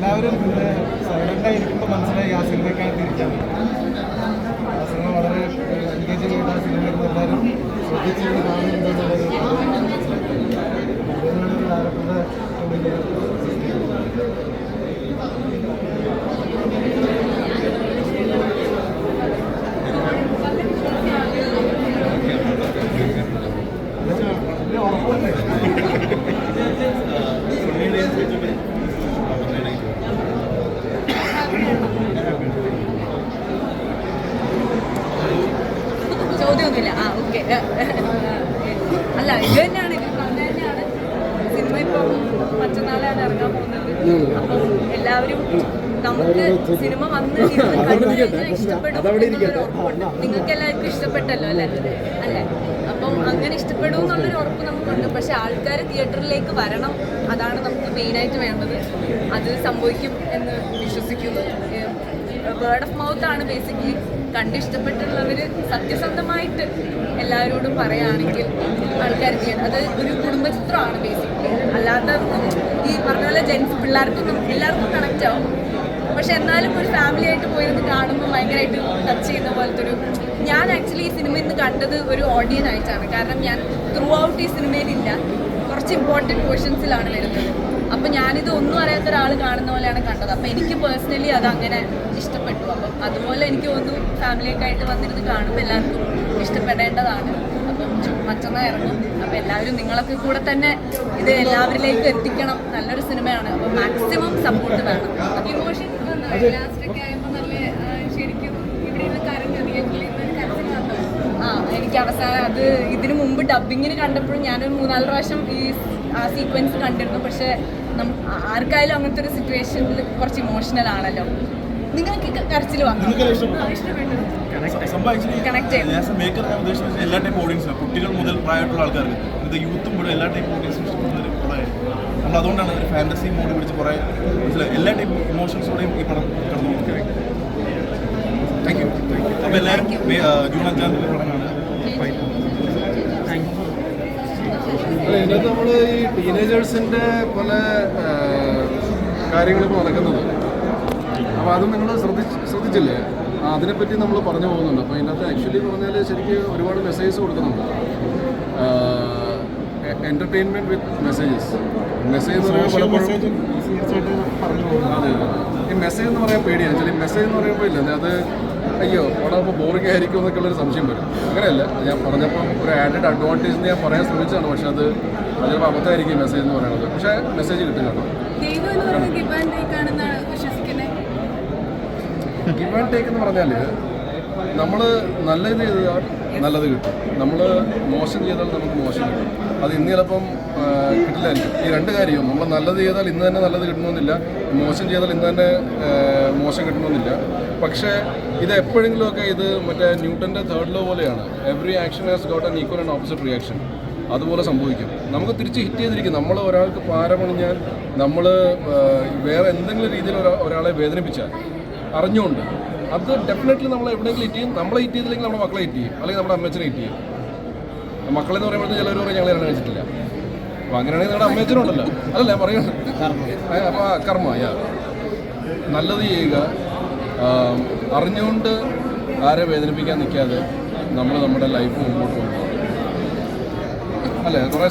എല്ലാവരും സൈലൻ്റായി ഇരിക്കുമ്പോൾ മനസ്സിലായി ആ സിനിമയ്ക്കാണ് തിരിക്കാൻ. ആ സിനിമ വളരെ എൻഗേജിംഗ് ആയിട്ട് ആ സിനിമ എല്ലാവരും ശ്രദ്ധിച്ച് കാണുന്നുണ്ടെന്നുള്ളത് ഡയറക്ടറുടെ ചോദ്യമൊന്നുമില്ല. ഓക്കെ. അല്ല, ഇത് തന്നെയാണ്, ഇത് പറഞ്ഞ തന്നെയാണ്. സിനിമ ഇപ്പോൾ മറ്റന്നാളാണ് ഇറങ്ങാൻ പോകുന്നത്. അപ്പം എല്ലാവരും നമുക്ക് സിനിമ വന്ന് ഇഷ്ടപ്പെടും. നിങ്ങൾക്ക് എല്ലാവർക്കും ഇഷ്ടപ്പെട്ടല്ലോ അല്ലേ? അപ്പം അങ്ങനെ ഇഷ്ടപ്പെടും എന്നുള്ളൊരു ഉറപ്പ് നമുക്കുണ്ട്. പക്ഷെ ആൾക്കാർ തിയേറ്ററിലേക്ക് വരണം, അതാണ് നമുക്ക് മെയിനായിട്ട് വേണ്ടത്. അത് സംഭവിക്കും എന്ന് വിശ്വസിക്കുന്നു. വേർഡ് ഓഫ് മൗത്ത് ആണ് ബേസിക്കലി. കണ്ടിഷ്ടപ്പെട്ടുള്ളവർ സത്യസന്ധമായിട്ട് എല്ലാവരോടും പറയുകയാണെങ്കിൽ ആൾക്കാർ ചെയ്യണം. അത് ഒരു കുടുംബചിത്രമാണ് ബേസിക്കലി. അല്ലാത്ത ഈ പറഞ്ഞ പോലെ പിള്ളേർക്കൊന്നും എല്ലാവർക്കും കണക്റ്റ് ആവും. പക്ഷെ എന്നാലും ഒരു ഫാമിലി ആയിട്ട് പോയിരുന്ന് കാണുമ്പോൾ ഭയങ്കരമായിട്ട് ടച്ച് ചെയ്യുന്ന പോലത്തെ ഒരു... ഞാൻ ആക്ച്വലി ഈ സിനിമ ഇന്ന് കണ്ടത് ഒരു ഓഡിയൻ ആയിട്ടാണ്. കാരണം ഞാൻ ത്രൂ ഔട്ട് ഈ സിനിമയിലില്ല, കുറച്ച് ഇമ്പോർട്ടൻറ്റ് പോർഷൻസിലാണ് വരുന്നത്. അപ്പം ഞാനിത് ഒന്നും അറിയാത്ത ഒരാൾ കാണുന്ന പോലെയാണ് കണ്ടത്. അപ്പം എനിക്ക് പേഴ്സണലി അത് അങ്ങനെ ഇഷ്ടപ്പെട്ടു. അപ്പം അതുപോലെ എനിക്ക് തോന്നുന്നു ഫാമിലിയൊക്കെ ആയിട്ട് വന്നിരുന്ന് കാണുമ്പോൾ എല്ലാവർക്കും ഇഷ്ടപ്പെടേണ്ടതാണ്. അപ്പം മറ്റന്നാൾ ഇറങ്ങും. അപ്പം എല്ലാവരും നിങ്ങളൊക്കെ കൂടെ തന്നെ ഇത് എല്ലാവരിലേക്കും എത്തിക്കണം. നല്ലൊരു സിനിമയാണ്. അപ്പം മാക്സിമം സപ്പോർട്ട് വേണം. ഇമോഷൻ ലാസ്റ്റൊക്കെ ആയപ്പോൾ നല്ല ശരിക്കും ഇവിടെ ഇരുന്ന് കരഞ്ഞു. എനിക്ക് അവസാനം അത് ഇതിനു മുമ്പ് ഡബ്ബിങ്ങിന് കണ്ടപ്പോഴും ഞാനൊരു 3-4 പ്രാവശ്യം ആ സീക്വൻസ് കണ്ടിരുന്നു. പക്ഷേ ആർക്കായാലും അങ്ങനത്തെ ഒരു സിറ്റുവേഷനിൽ കുറച്ച് ഇമോഷണൽ ആണല്ലോ. നിങ്ങൾക്ക് കരച്ചിൽ വന്നു, കണക്ട് ചെയ്യും. എല്ലാ ടൈപ്പ് ഓഡിയൻസിനും, കുട്ടികൾ മുതൽ പ്രായമായിട്ടുള്ള ആൾക്കാർക്ക്, ഇത് യൂത്തും കൂടെ എല്ലാ ടൈപ്പ് ഓഡിയൻസിനും ഇഷ്ടപ്പെടുന്ന കുറേ. നമ്മൾ അതുകൊണ്ടാണ് ഒരു ഫാൻറ്റസി മോഡ് പിടിച്ച് കുറേ എല്ലാ ടൈപ്പ് ഇമോഷൻസോടെയും ഈ പടം കടന്നു പോകുന്നത്. Thank you. അപ്പോൾ എല്ലാവരും ജൂൺ 5-ാം തീയതി പടമാണ്. ഇതിനകത്ത് നമ്മൾ ഈ ടീനേജേഴ്സിൻ്റെ പല കാര്യങ്ങളിപ്പോൾ നടക്കുന്നത്. അപ്പോൾ അതും നിങ്ങൾ ശ്രദ്ധിച്ചില്ലേ? അതിനെപ്പറ്റി നമ്മൾ പറഞ്ഞു പോകുന്നുണ്ട്. അപ്പോൾ ഇതിനകത്ത് ആക്ച്വലി പറഞ്ഞാൽ ശരിക്കും ഒരുപാട് മെസ്സേജസ് കൊടുക്കുന്നുണ്ട്. എൻ്റർടൈൻമെൻറ്റ് വിത്ത് മെസ്സേജസ്. മെസ്സേജ് എന്ന് പറയുമ്പോൾ പലപ്പോഴും അതെ, ഈ മെസ്സേജ് എന്ന് പറയാൻ പേടിയാണ്. ആക്ച്വലി മെസ്സേജ് എന്ന് പറയുമ്പോൾ ഇല്ല അത് അയ്യോ അവിടെ ഇപ്പോൾ ബോറിംഗ് ആയിരിക്കും എന്നൊക്കെയുള്ളൊരു സംശയം വരും. അങ്ങനെയല്ല, ഞാൻ പറഞ്ഞപ്പോൾ ഒരു ആഡഡ് അഡ്വാൻറ്റേജ് ഞാൻ പറയാൻ ശ്രമിച്ചതാണ്. പക്ഷെ അത് ചിലപ്പോൾ അബദ്ധമായിരിക്കും മെസ്സേജ് എന്ന് പറയുന്നത്. പക്ഷേ മെസ്സേജ് കിട്ടും കേട്ടോ. ഗിവ് ആൻഡ് ടേക്ക് എന്ന് പറഞ്ഞാൽ നമ്മൾ നല്ലത് ചെയ്താൽ നല്ലത് കിട്ടും, നമ്മൾ മോശം ചെയ്താൽ നമുക്ക് മോശം കിട്ടും. അത് ഇന്ന് ചിലപ്പം കിട്ടില്ലായിരിക്കും. ഈ രണ്ട് കാര്യവും നമ്മൾ നല്ലത് ചെയ്താൽ ഇന്ന് തന്നെ നല്ലത് കിട്ടണമെന്നില്ല, മോശം ചെയ്താൽ ഇന്ന് തന്നെ മോശം കിട്ടണമെന്നില്ല. പക്ഷേ ഇത് എപ്പോഴെങ്കിലുമൊക്കെ ഇത് മറ്റേ ന്യൂട്ടൻ്റെ 3rd law പോലെയാണ്. Every action has got an equal and opposite reaction. അതുപോലെ സംഭവിക്കും. നമുക്ക് തിരിച്ച് ഹിറ്റ് ചെയ്തിരിക്കും. നമ്മൾ ഒരാൾക്ക് പാരമണിഞ്ഞാൽ, നമ്മൾ വേറെ എന്തെങ്കിലും രീതിയിൽ ഒരാളെ വേദനിപ്പിച്ചാൽ അറിഞ്ഞുകൊണ്ട് അത് ഡെഫിനറ്റ്ലി നമ്മൾ എവിടെയെങ്കിലും ഹിറ്റ് ചെയ്യും. നമ്മളെ ഹിറ്റ് ചെയ്തില്ലെങ്കിൽ നമ്മുടെ മക്കളെ ഹിറ്റ് ചെയ്യും, അല്ലെങ്കിൽ നമ്മുടെ അമ്മച്ചനെ ഹിറ്റ് ചെയ്യും. മക്കളെന്ന് പറയുമ്പോഴത്തേക്ക് ചിലർ പറയും ഞങ്ങൾ കല്യാണം കഴിച്ചിട്ടില്ല. അപ്പോൾ അങ്ങനെയാണെങ്കിൽ നിങ്ങളുടെ അമ്മച്ചനുണ്ടല്ലോ, അതല്ല ഞാൻ പറയുന്നത്. അപ്പോൾ കർമ്മ നല്ലത് ചെയ്യുക, അറിഞ്ഞുകൊണ്ട് ആരെ വേദനിപ്പിക്കാൻ നിൽക്കാതെ നമ്മൾ നമ്മുടെ ലൈഫ് മുമ്പോട്ട് കൊണ്ടുപോകും. അല്ലേ? കുറേ